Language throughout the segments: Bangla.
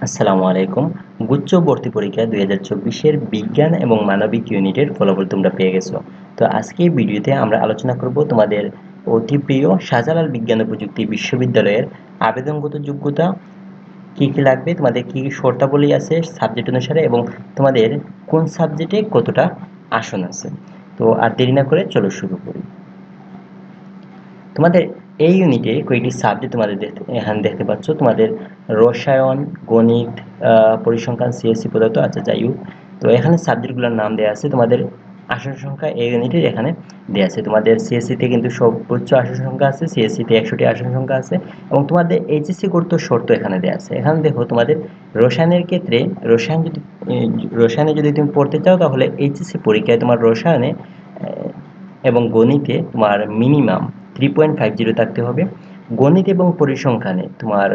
আসসালামু আলাইকুম। গুচ্ছ ভর্তি পরীক্ষা ২০২৪ এর বিজ্ঞান এবং মানবিক ইউনিটের ফলাফল তোমরা পেয়ে গেছো। তো আজকে এই ভিডিওতে আমরা আলোচনা করব তোমাদের অতি প্রিয় শাহজালাল বিজ্ঞান ও প্রযুক্তি বিশ্ববিদ্যালয়ের আবেদনগত যোগ্যতা কি কি লাগবে, তোমাদের কি কি শর্তাবলী আছে সাবজেক্ট অনুসারে এবং তোমাদের কোন সাবজেক্টে কতটা আসন আছে। তো আর দেরি না করে চলো শুরু করি। তোমাদের এই ইউনিটে কয়েকটি সাবজেক্ট তোমাদের এখানে দেখতে পাচ্ছ। তোমাদের রসায়ন, গণিত, পরিসংখ্যান, সিএসসি পদার্থ, আচ্ছা যাই হোক। তো এখানে সাবজেক্টগুলোর নাম দেওয়া আছে। তোমাদের আসন সংখ্যা এই ইউনিটের এখানে দেওয়া আছে। তোমাদের সিএসসিতে কিন্তু সর্বোচ্চ আসন সংখ্যা আছে, সিএসসিতে 100টি আসন সংখ্যা আছে এবং তোমাদের এইচএসসি করতে শর্ত এখানে দেওয়া আছে। এখানে দেখো তোমাদের রসায়নের ক্ষেত্রে রসায়নে যদি তুমি পড়তে চাও তাহলে এইচএসসি পরীক্ষায় তোমার রসায়নে এবং গণিতে তোমার মিনিমাম 3.50 থাকতে হবে। গণিত এবং পরিসংখ্যানে তোমার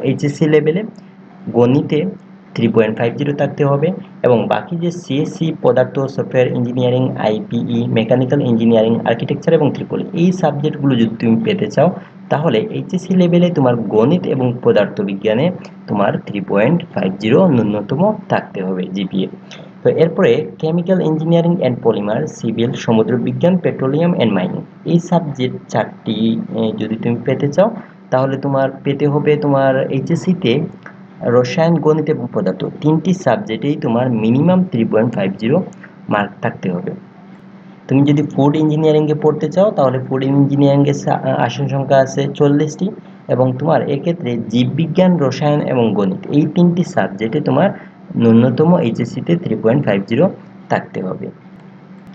এইচএসসি লেভেলে গণিতে 3.50 থাকতে হবে এবং বাকি যে সিএসসি পদার্থ, software engineering, IPE, mechanical engineering, architecture এবং ত্রিপলি এই সাবজেক্টগুলো যদি তুমি পেতে চাও তাহলে এইচএসসি লেভেলে তোমার গণিত এবং পদার্থ বিজ্ঞানে তোমার 3.50 ন্যূনতম থাকতে হবে জিপিএ। তো এরপরে chemical engineering and polymer, civil, সমুদ্র বিজ্ঞান, পেট্রোলিয়াম অ্যান্ড মাইনিং এই সাবজেক্ট চারটি যদি তুমি পেতে চাও তাহলে তোমার পেতে হবে তোমার এইচএসসিতে রসায়ন, গণিত এবং পদার্থ তিনটি সাবজেক্টেই তোমার মিনিমাম 3.50 মার্ক থাকতে হবে। তুমি যদি ফুড ইঞ্জিনিয়ারিংয়ে পড়তে চাও তাহলে ফুড ইঞ্জিনিয়ারিংয়ের আসন সংখ্যা আছে 40টি এবং তোমার এক্ষেত্রে জীববিজ্ঞান, রসায়ন এবং গণিত এই তিনটি সাবজেক্টে তোমার ন্যূনতম এইচএসসিতে 3.50 থাকতে হবে।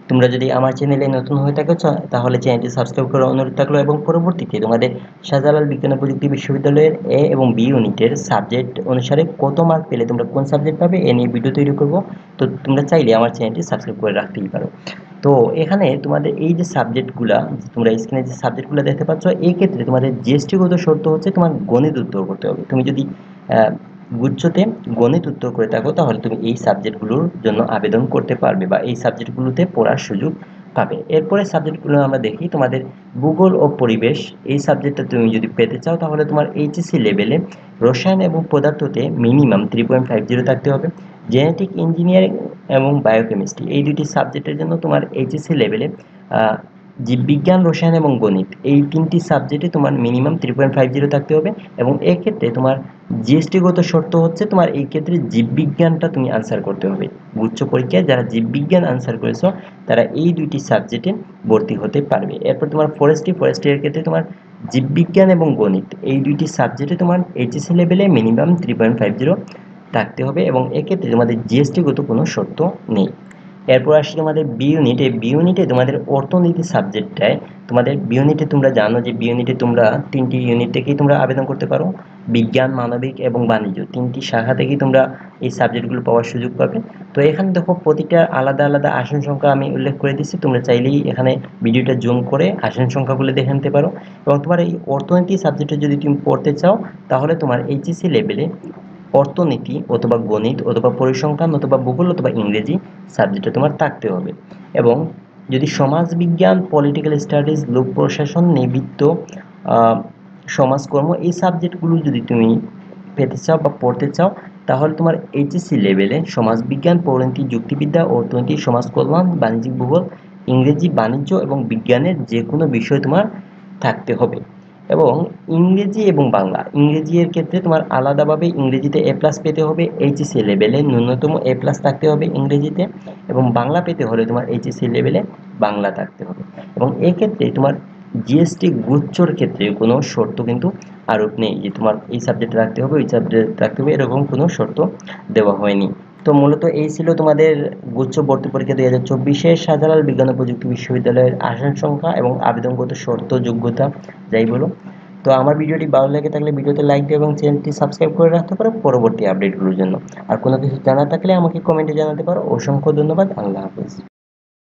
তোমরা যদি আমার চ্যানেলে নতুন হয়ে থাকো তাহলে চ্যানেলটি সাবস্ক্রাইব করার অনুরোধ থাকলো এবং পরবর্তীতে তোমাদের শাহজালাল বিজ্ঞান ও প্রযুক্তি বিশ্ববিদ্যালয়ের এ এবং বি ইউনিটের সাবজেক্ট অনুসারে কত মার্ক পেলে তোমরা কোন সাবজেক্ট পাবে এ নিয়ে ভিডিও তৈরি করব। তো তোমরা চাইলে আমার চ্যানেলটি সাবস্ক্রাইব করে রাখতেই পারো। তো এখানে তোমাদের এই যে সাবজেক্টগুলা, তোমরা স্ক্রিনে যে সাবজেক্টগুলো দেখতে পাচ্ছ, এই ক্ষেত্রে তোমাদের জিএসটিগত শর্ত হচ্ছে তোমার গণিত উত্তর করতে হবে। তুমি যদি গুচ্ছতে গণিত উত্তর করে থাকো তাহলে তুমি এই সাবজেক্টগুলোর জন্য আবেদন করতে পারবে বা এই সাবজেক্টগুলোতে পড়ার সুযোগ পাবে। এরপরে সাবজেক্টগুলো আমরা দেখি। তোমাদের ভূগোল ও পরিবেশ এই সাবজেক্টটা তুমি যদি পেতে চাও তাহলে তোমার এইচএসসি লেভেলে রসায়ন এবং পদার্থতে মিনিমাম 3.50 থাকতে হবে। জেনেটিক ইঞ্জিনিয়ারিং এবং বায়োকেমিস্ট্রি এই দুটি সাবজেক্টের জন্য তোমার এইচএসসি লেভেলে জীববিজ্ঞান, রসায়ন এবং গণিত এই তিনটি সাবজেক্টে তোমার মিনিমাম 3.50 থাকতে হবে এবং এক্ষেত্রে তোমার জিএসটিগত শর্ত হচ্ছে তোমার এই ক্ষেত্রে জীববিজ্ঞানটা তুমি আনসার করতে হবে। গুচ্ছ পরীক্ষায় যারা জীববিজ্ঞান আনসার করেছো তারা এই দুইটি সাবজেক্টে ভর্তি হতে পারবে। এরপর তোমার ফরেস্ট্রির ক্ষেত্রে তোমার জীববিজ্ঞান এবং গণিত এই দুইটি সাবজেক্টে তোমার এইচএসসি লেভেলে মিনিমাম 3.50 থাকতে হবে এবং এক্ষেত্রে তোমাদের জিএসটিগত কোনো শর্ত নেই। এরপর আসছে তোমাদের বি ইউনিট। এই বি ইউনিটে তোমাদের অর্থনীতি সাবজেক্টটায় তোমাদের বি ইউনিটে তোমরা জানো যে বি ইউনিটে তোমরা তিনটি ইউনিট থেকেই তোমরা আবেদন করতে পারো। বিজ্ঞান, মানবিক এবং বাণিজ্য তিনটি শাখা থেকেই তোমরা এই সাবজেক্টগুলো পাওয়ার সুযোগ পাবে। তো এখানে দেখো প্রতিটা আলাদা আলাদা আসন সংখ্যা আমি উল্লেখ করে দিচ্ছি। তোমরা চাইলেই এখানে ভিডিওটা জুম করে আসন সংখ্যাগুলো দেখে নিতে পারো এবং তোমার এই অর্থনীতি সাবজেক্টে যদি তুমি পড়তে চাও তাহলে তোমার এইচএসসি লেভেলে অর্থনীতি অথবা গণিত অথবা পরিসংখ্যান অথবা ভূগোল অথবা ইংরেজি সাবজেক্টে তোমার থাকতে হবে এবং যদি সমাজবিজ্ঞান, পলিটিক্যাল স্টাডিজ, লোক প্রশাসন, নৃবিজ্ঞ, সমাজকর্ম এই সাবজেক্টগুলো যদি তুমি পেতে চাও বা পড়তে চাও তাহলে তোমার এইচএসসি লেভেলে সমাজবিজ্ঞান, পরিণতি, যুক্তিবিদ্যা, অর্থনীতি, সমাজ কল্যাণ, বাণিজ্যিক ভূগোল, ইংরেজি, বাণিজ্য এবং বিজ্ঞানের যে কোনো বিষয় তোমার থাকতে হবে এবং ইংরেজি এবং বাংলা ইংরেজি এর ক্ষেত্রে তোমার আলাদাভাবে ইংরেজিতে এ প্লাস পেতে হবে। এইচএসসি লেভেলে ন্যূনতম এ প্লাস থাকতে হবে ইংরেজিতে এবং বাংলা পেতে হলে তোমার এইচএসসি লেভেলে বাংলা থাকতে হবে এবং এক্ষেত্রে তোমার জিএসটি গুচ্ছর ক্ষেত্রে কোনো শর্ত কিন্তু আরোপ নেই যে তোমার এই সাবজেক্টে রাখতে হবে ওই সাবজেক্টে রাখতে হবে, এরকম কোনো শর্ত দেওয়া হয়নি। তো মূলত এই ছিল তোমাদের গুচ্ছ ভর্তি পরীক্ষা 2024 শাহজালাল বিজ্ঞান ও প্রযুক্তি বিশ্ববিদ্যালয়ের আসন সংখ্যা এবং আবেদনগত শর্ত, যোগ্যতা যাই বলো। তো আমার ভিডিওটি ভালো লেগে থাকলে ভিডিওতে লাইক দিও এবং চ্যানেলটি সাবস্ক্রাইব করে রাখতে পারো পরবর্তী আপডেটগুলোর জন্য। আর কোনো কিছু জানা থাকলে আমাকে কমেন্টে জানাতে পারো। অসংখ্য ধন্যবাদ। আল্লাহ হাফেজ।